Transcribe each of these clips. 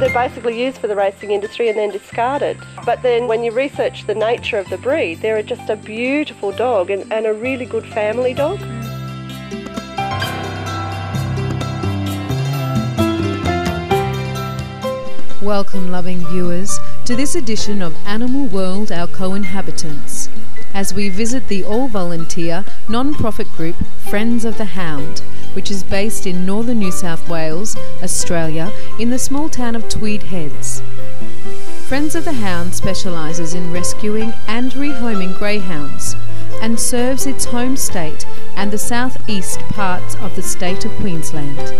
They're basically used for the racing industry and then discarded. But then when you research the nature of the breed, they're just a beautiful dog and a really good family dog. Welcome, loving viewers, to this edition of Animal World, Our Co-Inhabitants, as we visit the all-volunteer, non-profit group Friends of the Hound, which is based in northern New South Wales, Australia, in the small town of Tweed Heads. Friends of the Hound specialises in rescuing and rehoming greyhounds and serves its home state and the southeast parts of the state of Queensland.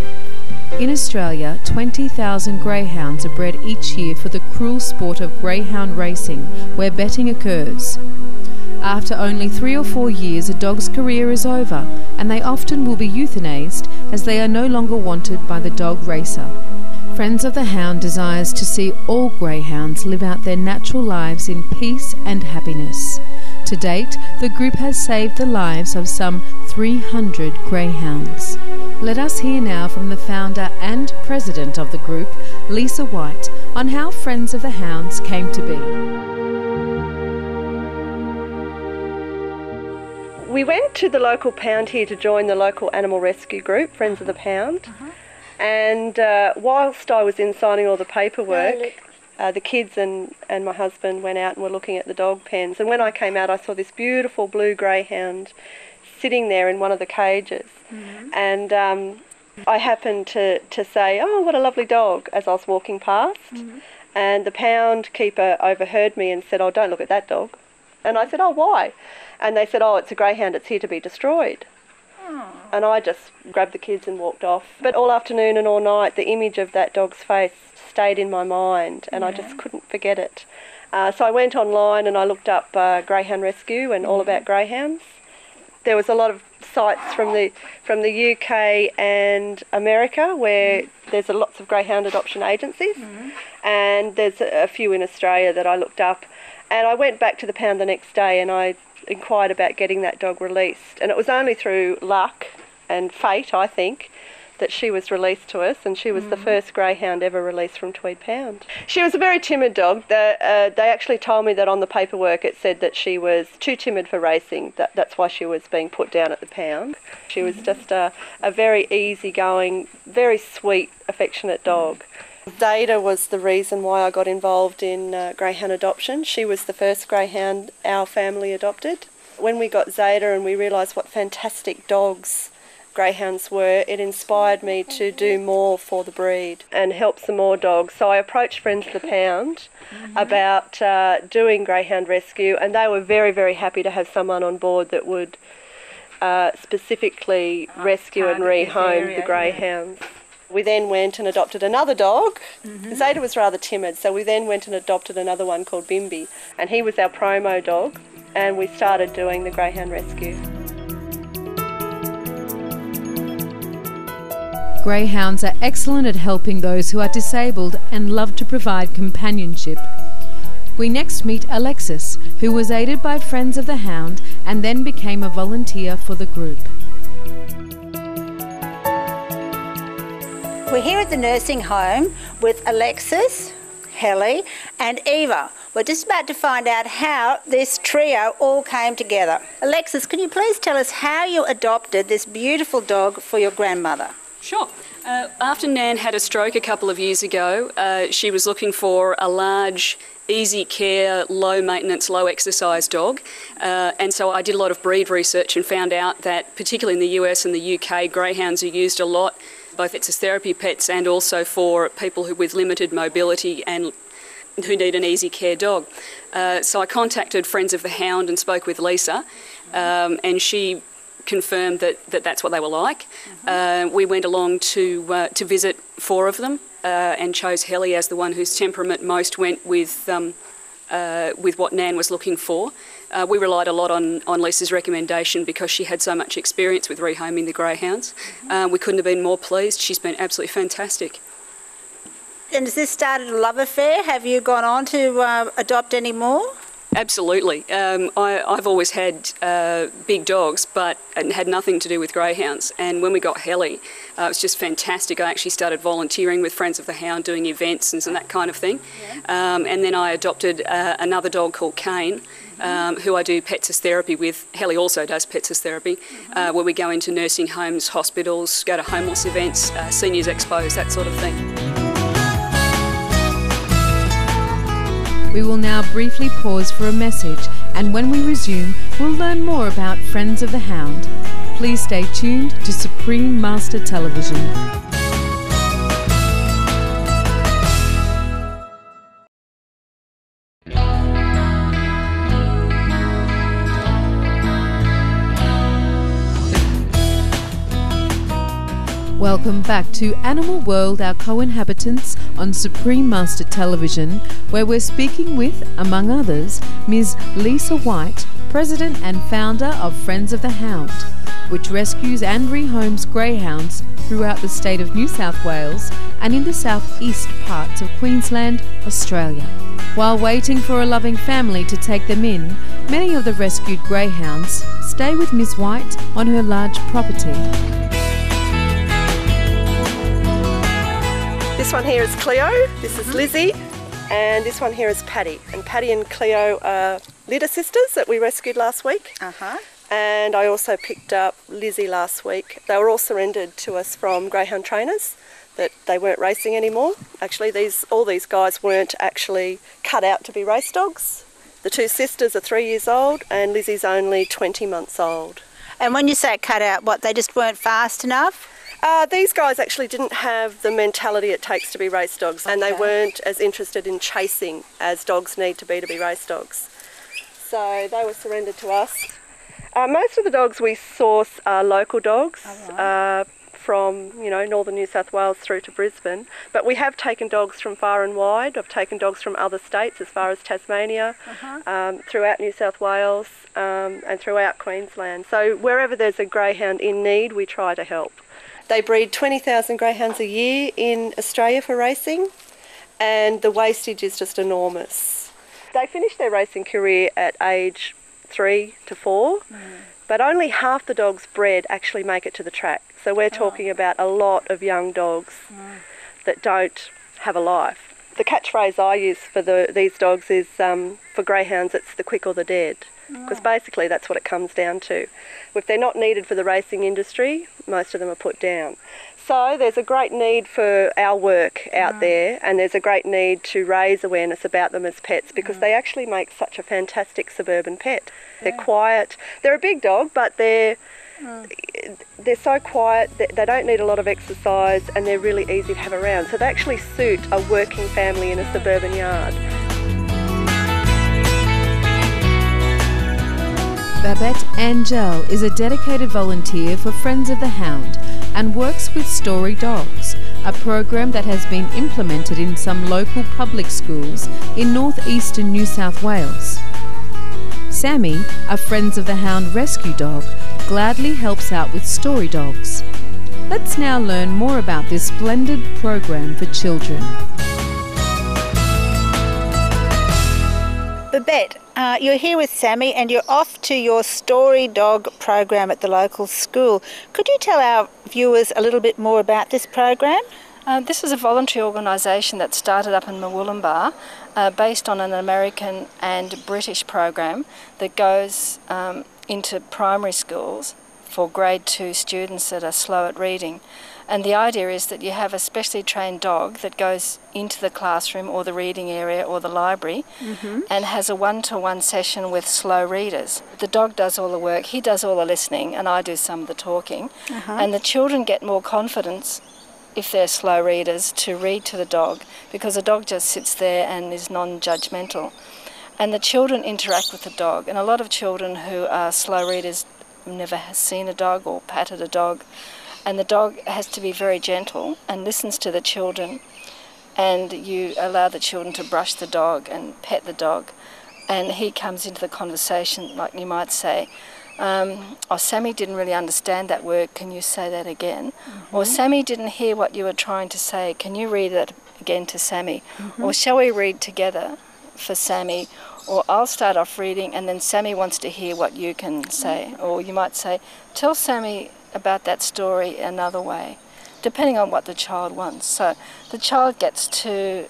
In Australia, 20,000 greyhounds are bred each year for the cruel sport of greyhound racing, where betting occurs. After only 3 or 4 years, a dog's career is over, and they often will be euthanized as they are no longer wanted by the dog racer. Friends of the Hound desires to see all greyhounds live out their natural lives in peace and happiness. To date, the group has saved the lives of some 300 greyhounds. Let us hear now from the founder and president of the group, Lisa White, on how Friends of the Hounds came to be. We went to the local pound here to join the local animal rescue group, Friends of the Pound. And whilst I was in signing all the paperwork, the kids and my husband went out and were looking at the dog pens. And when I came out, I saw this beautiful blue greyhound sitting there in one of the cages. And I happened to say, "Oh, what a lovely dog," as I was walking past. And the pound keeper overheard me and said, "Oh, don't look at that dog." And I said, "Oh, why?" And they said, "Oh, it's a greyhound, it's here to be destroyed." And I just grabbed the kids and walked off. But all afternoon and all night, the image of that dog's face stayed in my mind, and I just couldn't forget it. So I went online and I looked up greyhound rescue and all about greyhounds. There was a lot of sites from the UK and America where there's lots of greyhound adoption agencies, and there's a few in Australia that I looked up. And I went back to the pound the next day and I inquired about getting that dog released. And it was only through luck and fate, I think, that she was released to us, and she was the first greyhound ever released from Tweed Pound. She was a very timid dog. They actually told me that on the paperwork it said that she was too timid for racing. That's why she was being put down at the pound. She was just a very easygoing, very sweet, affectionate dog. Zeta was the reason why I got involved in greyhound adoption. She was the first greyhound our family adopted. When we got Zeta and we realised what fantastic dogs greyhounds were, it inspired me to do more for the breed and help some more dogs. So I approached Friends of the Pound about doing greyhound rescue, and they were very, very happy to have someone on board that would specifically rescue and rehome the greyhounds. We then went and adopted another dog. Zeta was rather timid, so we then went and adopted another one called Bimby, and he was our promo dog, and we started doing the greyhound rescue. Greyhounds are excellent at helping those who are disabled and love to provide companionship. We next meet Alexis, who was aided by Friends of the Hound and then became a volunteer for the group. We're here at the nursing home with Alexis, Helly and Eva. We're just about to find out how this trio all came together. Alexis, can you please tell us how you adopted this beautiful dog for your grandmother? Sure. After Nan had a stroke a couple of years ago, she was looking for a large, easy care, low maintenance, low exercise dog. And so I did a lot of breed research and found out that particularly in the US and the UK, greyhounds are used a lot, both as therapy pets and also for people with limited mobility and who need an easy care dog. So I contacted Friends of the Hound and spoke with Lisa, and she confirmed that that's what they were like. We went along to visit 4 of them and chose Helly as the one whose temperament most went with what Nan was looking for. We relied a lot on Lisa's recommendation because she had so much experience with rehoming the greyhounds. We couldn't have been more pleased. She's been absolutely fantastic. And has this started a love affair? Have you gone on to adopt any more? Absolutely. I've always had big dogs, but it had nothing to do with greyhounds. And when we got Helly, it was just fantastic. I actually started volunteering with Friends of the Hound, doing events and that kind of thing. And then I adopted another dog called Kane, who I do pets therapy with. Helly also does pets therapy, where we go into nursing homes, hospitals, go to homeless events, seniors expos, that sort of thing. We will now briefly pause for a message, and when we resume, we'll learn more about Friends of the Hound. Please stay tuned to Supreme Master Television. Welcome back to Animal World, Our Co-Inhabitants on Supreme Master Television, where we're speaking with, among others, Ms. Lisa White, President and Founder of Friends of the Hound, which rescues and rehomes greyhounds throughout the state of New South Wales and in the southeast parts of Queensland, Australia. While waiting for a loving family to take them in, many of the rescued greyhounds stay with Ms. White on her large property. This one here is Cleo, this is Lizzie, and this one here is Paddy. And Paddy and Cleo are litter sisters that we rescued last week. And I also picked up Lizzie last week. They were all surrendered to us from greyhound trainers, that they weren't racing anymore. Actually, all these guys weren't actually cut out to be race dogs. The two sisters are 3 years old and Lizzie's only 20 months old. And when you say cut out, what, they just weren't fast enough? These guys actually didn't have the mentality it takes to be race dogs, and they weren't as interested in chasing as dogs need to be race dogs. So they were surrendered to us. Most of the dogs we source are local dogs from northern New South Wales through to Brisbane, but we have taken dogs from far and wide. I've taken dogs from other states as far as Tasmania, throughout New South Wales and throughout Queensland. So wherever there's a greyhound in need, we try to help. They breed 20,000 greyhounds a year in Australia for racing, and the wastage is just enormous. They finish their racing career at age 3 to 4, but only half the dogs bred actually make it to the track. So we're talking about a lot of young dogs that don't have a life. The catchphrase I use for these dogs is, for greyhounds, it's the quick or the dead. Because basically that's what it comes down to. If they're not needed for the racing industry, most of them are put down. So there's a great need for our work out there, and there's a great need to raise awareness about them as pets, because they actually make such a fantastic suburban pet. They're quiet. They're a big dog, but they're so quiet, they don't need a lot of exercise, and they're really easy to have around. So they actually suit a working family in a suburban yard. Babette Angel is a dedicated volunteer for Friends of the Hound and works with Story Dogs, a program that has been implemented in some local public schools in northeastern New South Wales. Sammy, a Friends of the Hound rescue dog, gladly helps out with Story Dogs. Let's now learn more about this splendid program for children. Babette, you're here with Sammy and you're off to your Story Dog program at the local school. Could you tell our viewers a little bit more about this program? This is a voluntary organisation that started up in Murwillumbah, based on an American and British program that goes into primary schools for grade 2 students that are slow at reading. And the idea is that you have a specially trained dog that goes into the classroom or the reading area or the library and has a one-to-one session with slow readers. The dog does all the work, he does all the listening, and I do some of the talking. And the children get more confidence, if they're slow readers, to read to the dog, because the dog just sits there and is non-judgmental. And the children interact with the dog, and a lot of children who are slow readers never has seen a dog or patted a dog. And the dog has to be very gentle and listens to the children, and you allow the children to brush the dog and pet the dog, and he comes into the conversation, like you might say, oh, Sammy didn't really understand that word, can you say that again? Or Sammy didn't hear what you were trying to say, can you read that again to Sammy? Or shall we read together? for Sammy, or I'll start off reading and then Sammy wants to hear what you can say, or you might say, tell Sammy about that story another way, depending on what the child wants. So the child gets to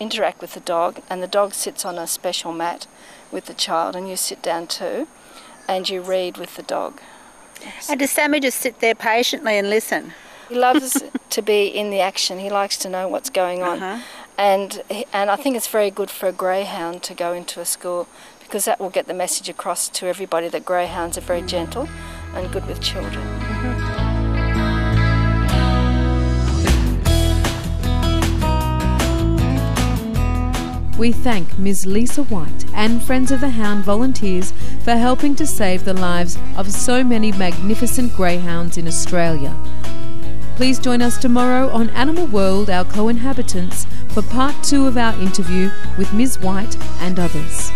interact with the dog, and the dog sits on a special mat with the child, and you sit down too, and you read with the dog. And does Sammy just sit there patiently and listen? He loves to be in the action. He likes to know what's going on. And I think it's very good for a greyhound to go into a school, because that will get the message across to everybody that greyhounds are very gentle and good with children. We thank Ms. Lisa White and Friends of the Hound volunteers for helping to save the lives of so many magnificent greyhounds in Australia. Please join us tomorrow on Animal World, Our Co-Inhabitants, for part 2 of our interview with Ms. White and others.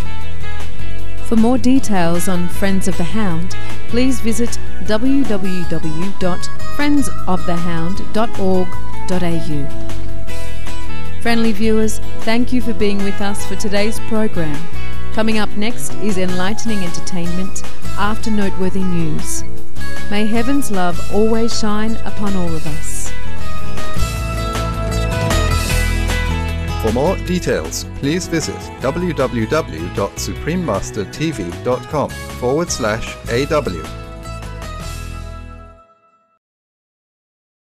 For more details on Friends of the Hound, please visit www.friendsofthehound.org.au. Friendly viewers, thank you for being with us for today's program. Coming up next is enlightening entertainment after noteworthy news. May heaven's love always shine upon all of us. For more details, please visit www.suprememastertv.com/AW.